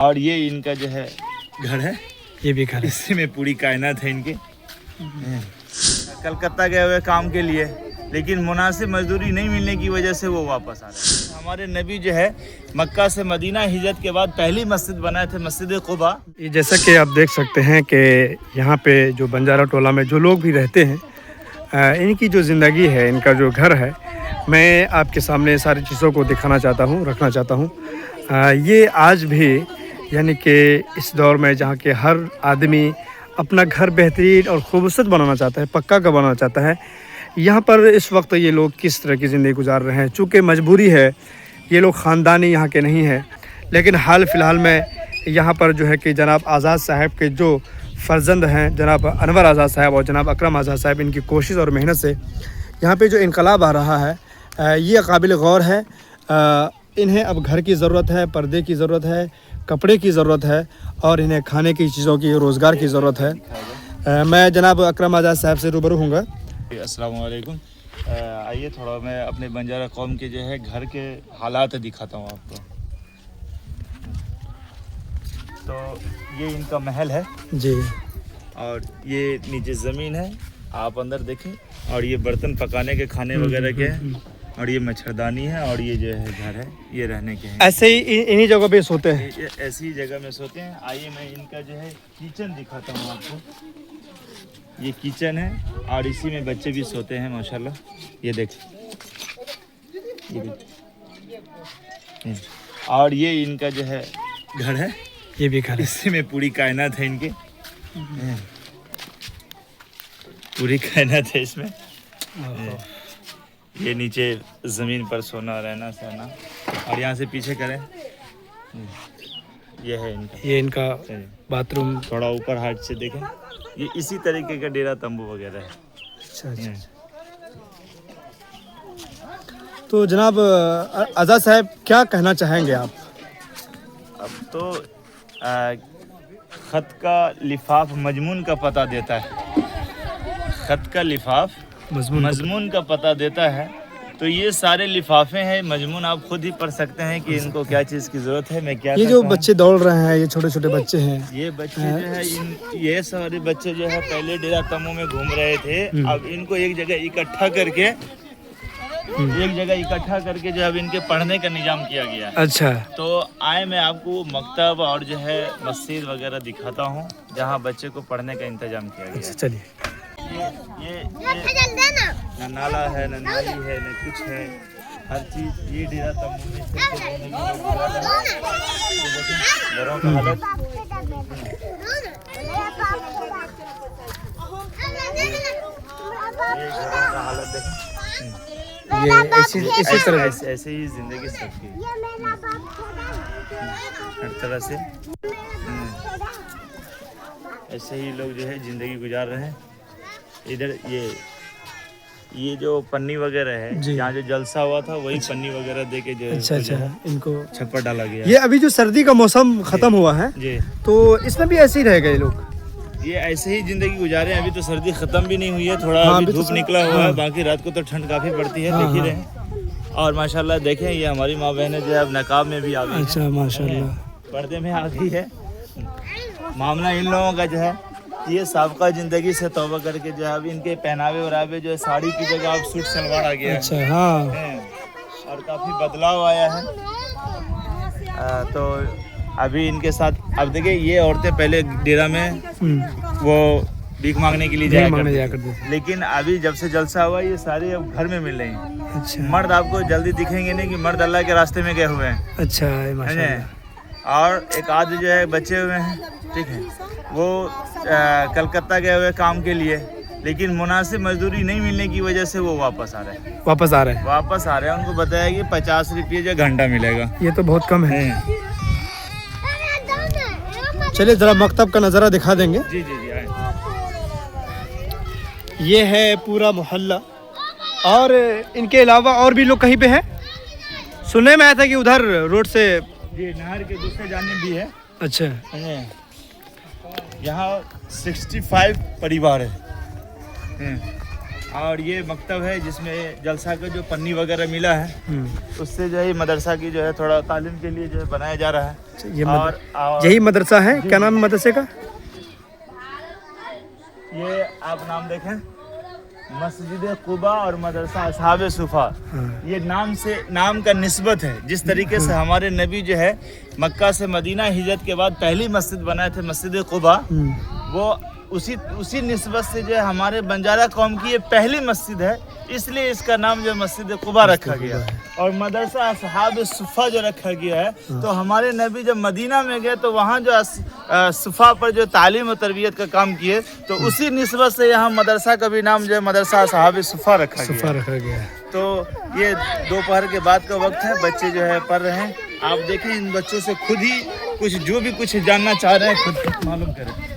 और ये इनका जो है घर है, ये भी घर है। इसी में पूरी कायनात है इनके। कलकत्ता गए हुए काम के लिए, लेकिन मुनासिब मजदूरी नहीं मिलने की वजह से वो वापस आ रहे हैं। हमारे नबी जो है मक्का से मदीना हिजरत के बाद पहली मस्जिद बनाए थे, मस्जिद कुबा। ये जैसा कि आप देख सकते हैं कि यहाँ पे जो बंजारा टोला में जो लोग भी रहते हैं, इनकी जो ज़िंदगी है, इनका जो घर है, मैं आपके सामने सारी चीज़ों को दिखाना चाहता हूँ, रखना चाहता हूँ। ये आज भी यानी कि इस दौर में जहाँ के हर आदमी अपना घर बेहतरीन और खूबसूरत बनाना चाहता है, पक्का का बनाना चाहता है, यहाँ पर इस वक्त ये लोग किस तरह की ज़िंदगी गुजार रहे हैं। चूँकि मजबूरी है, ये लोग ख़ानदानी यहाँ के नहीं हैं, लेकिन हाल फ़िलहाल में यहाँ पर जो है कि जनाब आज़ाद साहब के जो फ़र्जंद हैं, जनाब अनवर आज़ाद साहब और जनाब अकरम आज़ाद साहब, इनकी कोशिश और मेहनत से यहाँ पे जो इनकलाब आ रहा है, ये काबिल गौर है। इन्हें अब घर की ज़रूरत है, पर्दे की ज़रूरत है, कपड़े की ज़रूरत है और इन्हें खाने की चीज़ों की, रोज़गार की ज़रूरत है। मैं जनाब अकरम आज़ाद साहब से रूबरू हूँगा। अस्सलाम वालेकुम। आइए थोड़ा मैं अपने बंजारा कौम के जो है घर के हालात दिखाता हूँ आपको। तो ये इनका महल है जी, और ये नीचे ज़मीन है, आप अंदर देखें। और ये बर्तन पकाने के, खाने वगैरह के हैं, और ये मच्छरदानी है, और ये जो है घर है, ये रहने के हैं। ऐसे ही इन्हीं जगह पे सोते हैं। ये ऐसी जगह में सोते हैं। आइए मैं इनका जो है किचन दिखाता हूँ आपको। ये किचन है और इसी में बच्चे भी सोते हैं माशाल्लाह। ये देख, ये देख। और ये इनका जो है घर है, ये भी घर है। इसी में पूरी कायनात है इनके। पूरी कायनात है इसमें। ये नीचे ज़मीन पर सोना, रहना सहना। और यहाँ से पीछे करें, ये है इनका, ये इनका बाथरूम। थोड़ा ऊपर हाइट से देखें, ये इसी तरीके का डेरा तंबू वगैरह है। अच्छा। तो जनाब आज़ाद साहब, क्या कहना चाहेंगे आप? अब तो ख़त का लिफाफ मजमून का पता देता है। ख़त का लिफाफ मजमून का पता देता है। तो ये सारे लिफाफे हैं, मजमून आप खुद ही पढ़ सकते हैं कि इनको क्या चीज़ की ज़रूरत है। मैं क्या ये जो बच्चे दौड़ रहे हैं, ये छोटे छोटे बच्चे हैं, ये बच्चे जो है ये सारे बच्चे जो है पहले डेरा तंबू में घूम रहे थे। अब इनको एक जगह इकट्ठा करके जो अब इनके पढ़ने का निजाम किया गया है। अच्छा। तो आए मैं आपको मकतब और जो है मस्जिद वगैरह दिखाता हूँ, जहाँ बच्चे को पढ़ने का इंतजाम किया गया है। चलिए। ये न नाला है, न नाली है, न कुछ है। हर चीज़ ये डेरा तंबू में घरों का हालत। ये घरों का हालत देखें। ये इसी तरह ऐसे ही जिंदगी सबकी हर तरह से ऐसे ही लोग जो है ज़िंदगी गुजार रहे हैं। इधर ये जो पन्नी वगैरह है, यहाँ जो जलसा हुआ था वही पन्नी वगैरह दे के जो है इनको छप्पर डाला गया। ये अभी जो सर्दी का मौसम खत्म हुआ है जी, तो इसमें भी ऐसे ही रहेगा ये लोग। ये ऐसे ही जिंदगी गुजारे। अभी तो सर्दी खत्म भी नहीं हुई है, थोड़ा अभी धूप निकला हुआ है। बाकी रात को तो ठंड काफी पड़ती है, देख ही रहे हैं। और माशाल्लाह देखें, ये हमारी माँ बहनें जो है अब नकाब में भी आ गई। अच्छा, माशाल्लाह, पर्दे में आ गई है। मामला इन लोगों का जो है, ये साबका जिंदगी से तौबा करके जो है अब इनके पहनावे वरावे जो है साड़ी की जगह अब सूट सलवार आ गया है। अच्छा, हाँ। और काफी बदलाव आया है। तो अभी इनके साथ अब देखिए, ये औरतें पहले डेरा में वो भीख मांगने के लिए जाया करती थी, लेकिन अभी जब से जलसा हुआ ये सारे अब घर में मिल रही हैं। अच्छा। मर्द आपको जल्दी दिखेंगे नहीं कि मर्द अल्लाह के रास्ते में गए हुए हैं। अच्छा, माशाल्लाह। और एक आध जो है बचे हुए हैं, ठीक है, वो कलकत्ता गए हुए काम के लिए, लेकिन मुनासिब मजदूरी नहीं मिलने की वजह से वो वापस आ रहे हैं। वापस आ रहे हैं। उनको बताया कि 50 रुपये जो घंटा मिलेगा। ये तो बहुत कम है। चलिए जरा मकतब का नज़ारा दिखा देंगे। जी जी जी, आए। ये है पूरा मोहल्ला। और इनके अलावा और भी लोग कहीं पे हैं? सुनने में आया था कि उधर रोड से जी नहर के दूसरे जानिब भी है। अच्छा। यहाँ 65 परिवार है। और ये मकतब है जिसमें जलसा का जो पन्नी वगैरह मिला है उससे जो है मदरसा की जो है थोड़ा तालीम के लिए जो है बनाया जा रहा है। ये और यही मदरसा है, क्या नाम है मदरसे का? ये आप नाम देखें, मस्जिद कुबा और मदरसा असहाब सुफा। ये नाम का निस्बत है। जिस तरीके से हमारे नबी जो है मक्का से मदीना हिजरत के बाद पहली मस्जिद बनाए थे मस्जिद कुबा, वो उसी निस्बत से जो है हमारे बंजारा कौम की ये पहली मस्जिद है, इसलिए इसका नाम जो मस्जिद कुबा रखा गया है। और मदरसा असहाब सुफा जो रखा गया है, तो हमारे नबी जब मदीना में गए तो वहाँ जो सुफा पर जो तालीम और तरबियत का काम किए, तो उसी निस्बत से यहाँ मदरसा का भी नाम जो है मदरसा असहाब सुफा रखा गया है। तो ये दोपहर के बाद का वक्त है, बच्चे जो है पढ़ रहे हैं। आप देखें इन बच्चों से खुद ही कुछ जो भी कुछ जानना चाह रहे हैं खुद मालूम करें।